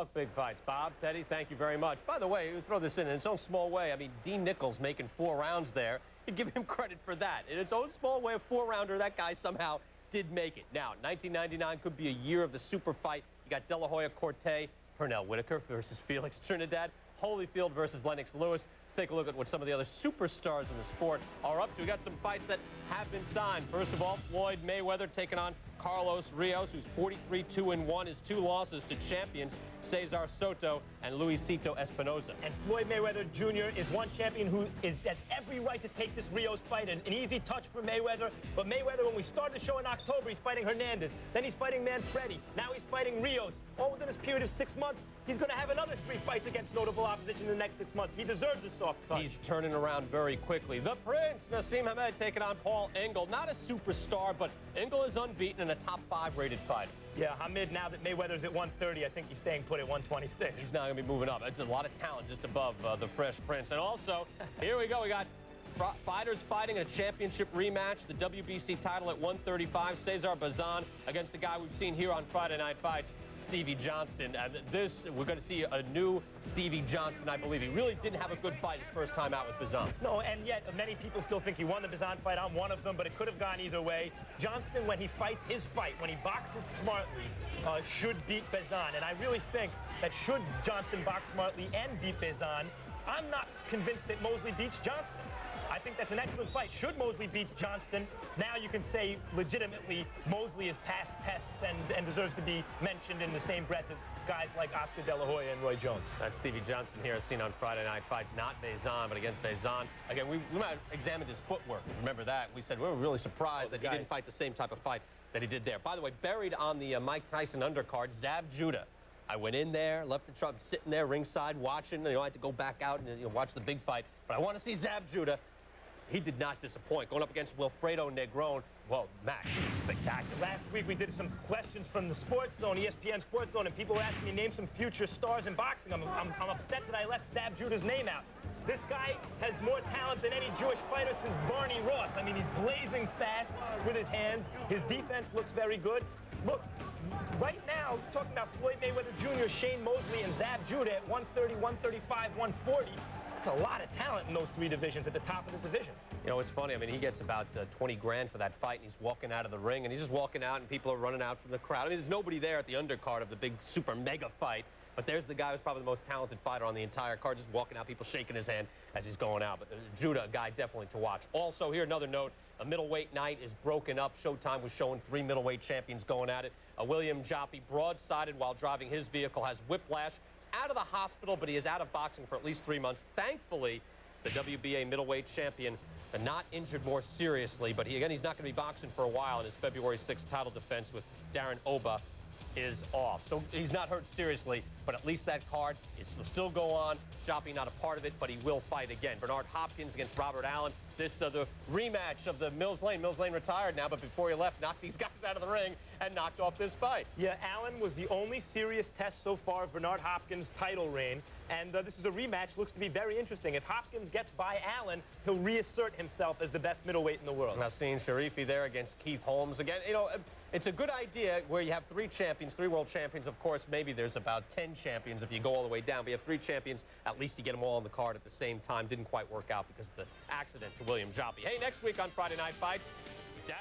love big fights. Bob, Teddy, thank you very much. By the way, throw this in its own small way. I mean, Dean Nichols making 4 rounds there. You give him credit for that. In its own small way, a 4-rounder, that guy somehow did make it. Now, 1999 could be a year of the super fight. You got De La Hoya Corte, Pernell Whitaker versus Felix Trinidad, Holyfield versus Lennox Lewis. Let's take a look at what some of the other superstars in the sport are up to. We got some fights that have been signed. First of all, Floyd Mayweather taking on Carlos Rios, who's 43-2-1. His 2 losses to champions Cesar Soto and Luisito Espinosa. And Floyd Mayweather Jr. is one champion who has every right to take this Rios fight. An easy touch for Mayweather. But Mayweather, when we started the show in October, he's fighting Hernandez. Then he's fighting Manfredi. Now he's fighting Rios. All within this period of 6 months, he's going to have another 3 fights against notable opposition in the next 6 months. He deserves a soft touch. He's turning around very quickly. The Prince, Naseem Hamed, taking on Paul Engel. Not a superstar, but Engel is unbeaten and a top 5 rated fighter. Yeah, Hamed, now that Mayweather's at 130, I think he's staying put at 126. He's not going to be moving up. It's a lot of talent just above the Fresh Prince. And also, here we go. We got fighters fighting a championship rematch. The WBC title at 135. Cesar Bazan against the guy we've seen here on Friday Night Fights, Stevie Johnston. And we're going to see a new Stevie Johnston, I believe. He really didn't have a good fight his first time out with Bazan. No, and yet many people still think he won the Bazan fight. I'm one of them, but it could have gone either way. Johnston, when he fights his fight, when he boxes smartly, should beat Bazan. And I really think that should Johnston box smartly and beat Bazan, I'm not convinced that Mosley beats Johnston. I think that's an excellent fight. Should Mosley beat Johnston, now you can say legitimately Mosley is past tests and deserves to be mentioned in the same breath as guys like Oscar De La Hoya and Roy Jones. That's Stevie Johnston here, as seen on Friday Night Fights. Not Bazan, but against Bazan. Again, we might have examined his footwork. Remember that? We said we were really surprised that he didn't fight the same type of fight that he did there. By the way, buried on the Mike Tyson undercard, Zab Judah. I went in there, left the truck, sitting there ringside watching. I had to go back out and watch the big fight. But I want to see Zab Judah. He did not disappoint. Going up against Wilfredo Negron, well, Max, he was spectacular. Last week we did some questions from the Sports Zone, ESPN Sports Zone, and people were asking me to name some future stars in boxing. I'm upset that I left Zab Judah's name out. This guy has more talent than any Jewish fighter since Barney Ross. I mean, he's blazing fast with his hands. His defense looks very good. Look, right now, talking about Floyd Mayweather Jr., Shane Mosley, and Zab Judah at 130, 135, 140. That's a lot of talent in those 3 divisions at the top of the division. You know, it's funny. I mean, he gets about 20 grand for that fight, and he's walking out of the ring, and he's just walking out, and people are running out from the crowd. I mean, there's nobody there at the undercard of the big super mega fight, but there's the guy who's probably the most talented fighter on the entire card, just walking out, people shaking his hand as he's going out. But Judah, a guy definitely to watch. Also, here, another note, a middleweight night is broken up. Showtime was showing 3 middleweight champions going at it. William Joppy, broadsided while driving his vehicle, has whiplash. Out of the hospital, but he is out of boxing for at least 3 months. Thankfully, the WBA middleweight champion not injured more seriously, but he's not going to be boxing for a while, and his February 6th title defense with Darren Oba is off. So he's not hurt seriously, but at least that card will still go on. Joppy not a part of it, but he will fight again. Bernard Hopkins against Robert Allen. This the rematch of the Mills Lane. Mills Lane retired now, but before he left, knocked these guys out of the ring and knocked off this fight. Yeah, Allen was the only serious test so far of Bernard Hopkins' title reign, and this is a rematch. Looks to be very interesting. If Hopkins gets by Allen, he'll reassert himself as the best middleweight in the world. Nassim Sharifi there against Keith Holmes. Again, you know, it's a good idea where you have 3 champions, 3 world champions. Of course, maybe there's about 10 champions if you go all the way down. But you have 3 champions. At least you get them all on the card at the same time. Didn't quite work out because of the accident to William Joppy. Hey, next week on Friday Night Fights, Dana